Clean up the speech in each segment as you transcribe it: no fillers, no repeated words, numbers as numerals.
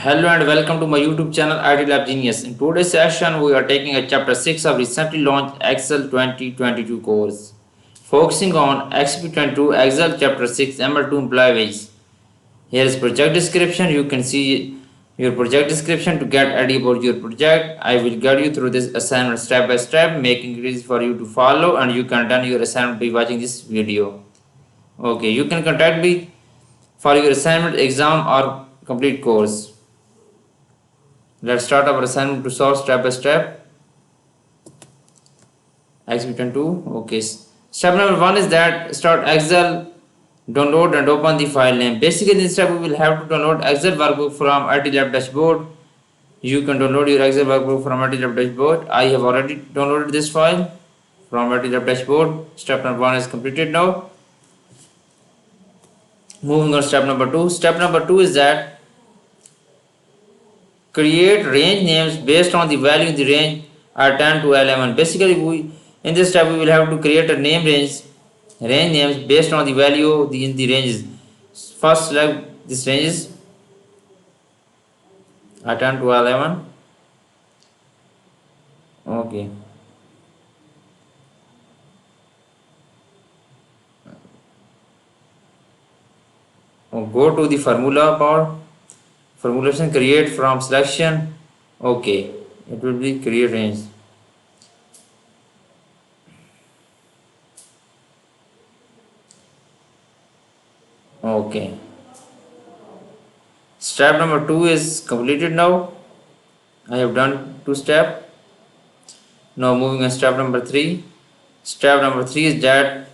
Hello and welcome to my YouTube channel IT Lab Genius. In today's session, we are taking a chapter 6 of recently launched Excel 2022 course, focusing on XP22 Excel chapter 6 ML2 employee wages. Here is project description. You can see your project description to get idea about your project. I will guide you through this assignment step by step, making it easy for you to follow, and you can done your assignment by watching this video. Okay, you can contact me for your assignment, exam or complete course. Let's start our assignment to solve step by step. Exhibit 2. Okay. Step number 1 is that start Excel, download and open the file name. Basically, in this step, we will have to download Excel workbook from IT Lab dashboard. You can download your Excel workbook from IT Lab dashboard. I have already downloaded this file from IT Lab dashboard. Step number 1 is completed now. Moving on step number 2. Step number 2 is that create range names based on the value in the range are 10 to 11. Basically, in this step we will have to create a range names based on the value in the ranges. First select this ranges are 10 to 11. Okay. Go to the formula bar. Formulation create from selection. Okay, it will be create range. Okay. Step number 2 is completed now. I have done 2 steps. Now moving on step number 3. Step number 3 is that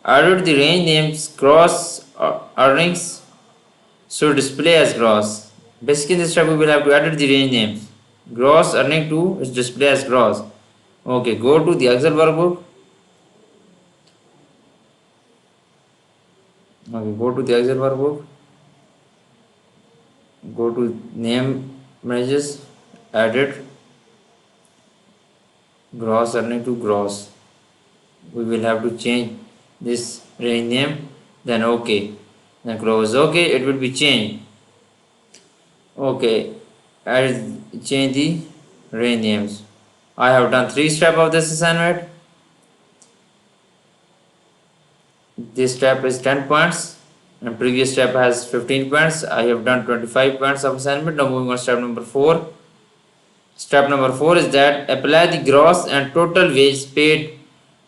edit the range names gross earnings should display as gross. Basically in this step we will have to edit the range names. Gross earning to is display as gross. Okay, go to the Excel workbook. Okay, go to the Excel workbook. Go to name manages, edit gross earning to gross. We will have to change this range name, then okay, then close. Okay, it will be changed. Okay, I change the range names. I have done 3 steps of this assignment. This step is 10 points and previous step has 15 points. I have done 25 points of assignment. Now moving on step number 4. Step number 4 is that apply the gross and total wage paid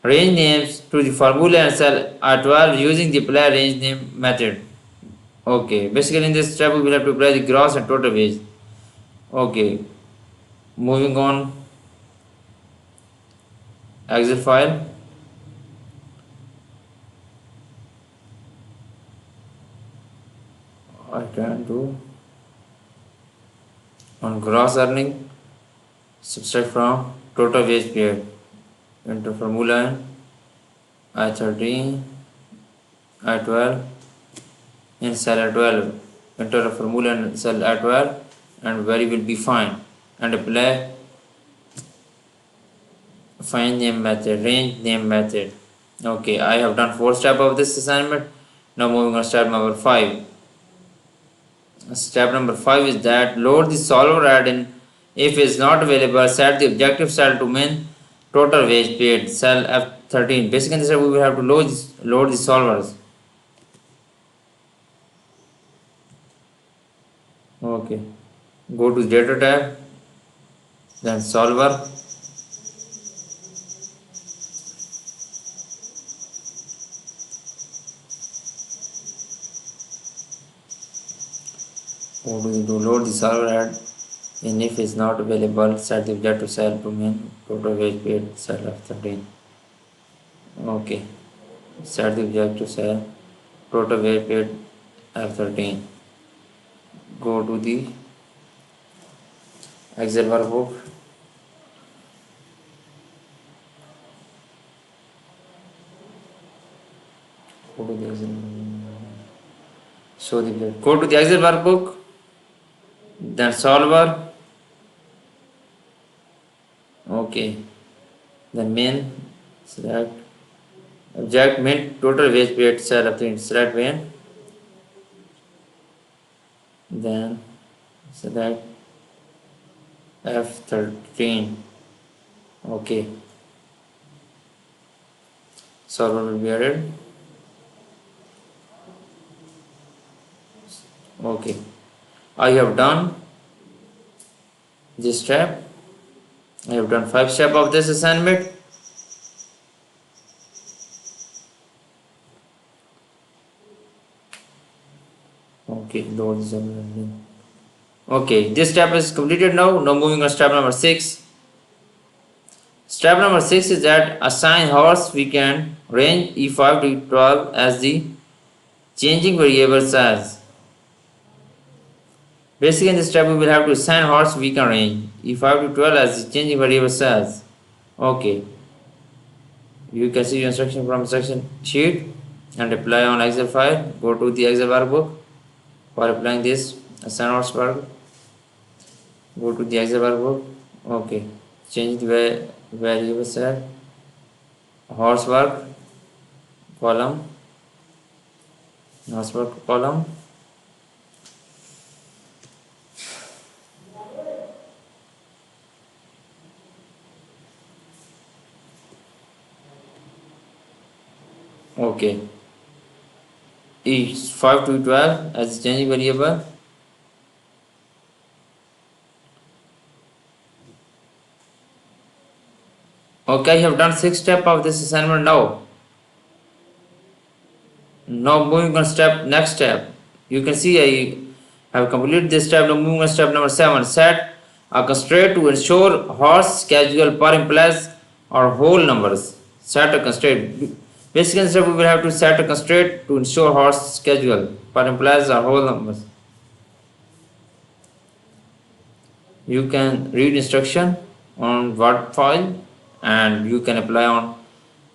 range names to the formula and cell R12 using the apply range name method. Okay, basically in this step we will have to apply the gross and total wage. Okay, moving on Excel file. I can do on gross earning, subtract from total wage paid, enter formula I13, I12 in cell I12, enter a formula in cell I12 and value will be fine, and apply find name method, range name method. Okay, I have done 4 steps of this assignment. Now moving on step number 5. Step number 5 is that load the solver add-in. If it is not available, set the objective cell to main total wage paid cell F13. Basically, in this step we will have to load the solvers. Okay, go to data tab, then solver. To load the solver add, and if it's not available, set the objective cell to main total wage paid cell F13. Okay, set the objective cell total wage paid F13. Go to the Excel workbook. Go to the Excel. Go to the Excel workbook. Then solver. Okay, then main, select object main total wage paid cell of the select main, then select F13. Okay, server will be added. Okay, I have done this step. I have done 5 steps of this assignment. Okay, load is running. Okay, this step is completed now. Now moving on step number 6. Step number 6 is that assign horse weekend range E5 to E12 as the changing variable size. Basically in this step we will have to assign horse weekend range E5 to 12 as the changing variable size. Okay, you can see your instruction from section sheet and apply on Excel file. Go to the Excel workbook for applying this assign horse work. Go to the Excel workbook. Okay, change the variable size, horse work column, horse work column. Okay, E5 to 12 as changing variable. Okay, I have done 6 steps of this assignment now. Now moving on next step. You can see I have completed this step. Now moving on step number 7. Set a constraint to ensure horse schedule per employees or whole numbers. Set a constraint. Basically in step we will have to set a constraint to ensure horse schedule per employees or whole numbers. You can read instruction on Word file and you can apply on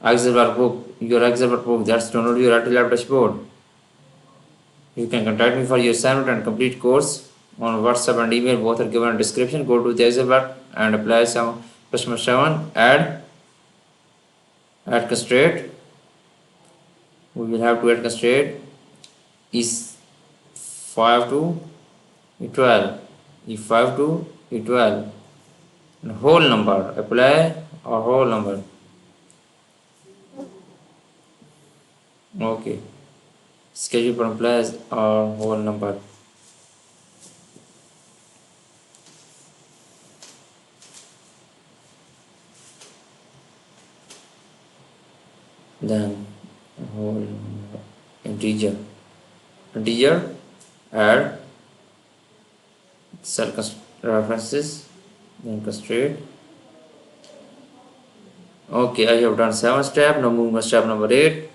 Excel workbook, your Excel workbook. That's download your RTLab dashboard. You can contact me for your assignment and complete course on WhatsApp and email. Both are given in description. Go to the Excel work and apply some question 7. Add constraint. We will have to add constraint is 5 to E12. E5 to E12. And whole number. Apply or whole number. Okay, schedule for employees or whole number. Then whole integer add cell references, then constraint. Okay, I have done 7 steps. Now moving on step number 8.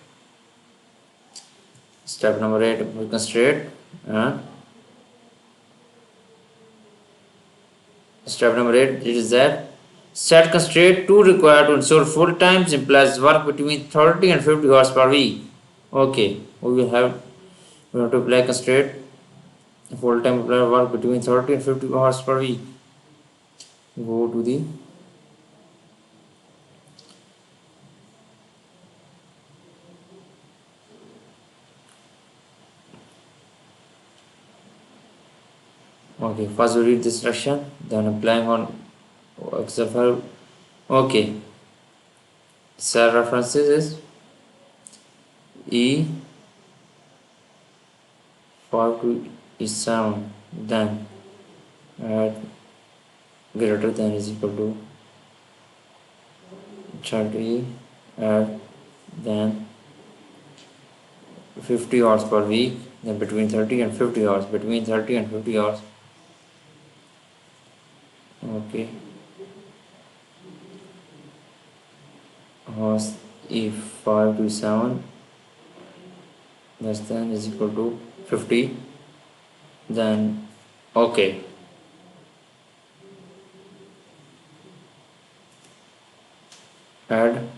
Step number 8 we constraint. Step number 8 is that set constraint to require to ensure full-time employees work between 30 and 50 hours per week. Okay, we have to apply constraint full-time employee work between 30 and 50 hours per week. Go to the okay, first we read this instruction, then applying on Excel file. Okay, cell references is E5 to E7, then add greater than is equal to 30, add then 50 hours per week, then between 30 and 50 hours, between 30 and 50 hours. Okay, horse E5 to 7 less than is equal to 50, then okay, add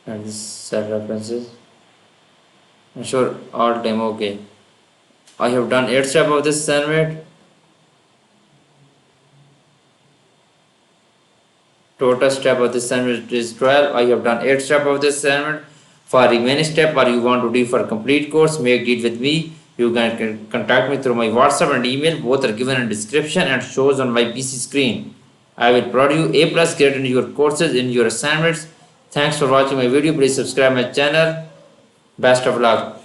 this cell references, ensure all time. Okay, I have done 8 steps of this assignment. Total step of this assignment is 12. I have done 8 steps of this assignment. For remaining step or you want to do for complete course, make it with me. You can contact me through my WhatsApp and email. Both are given in description and shows on my PC screen. I will provide you A plus grade in your courses in your assignments. Thanks for watching my video. Please subscribe my channel. Best of luck.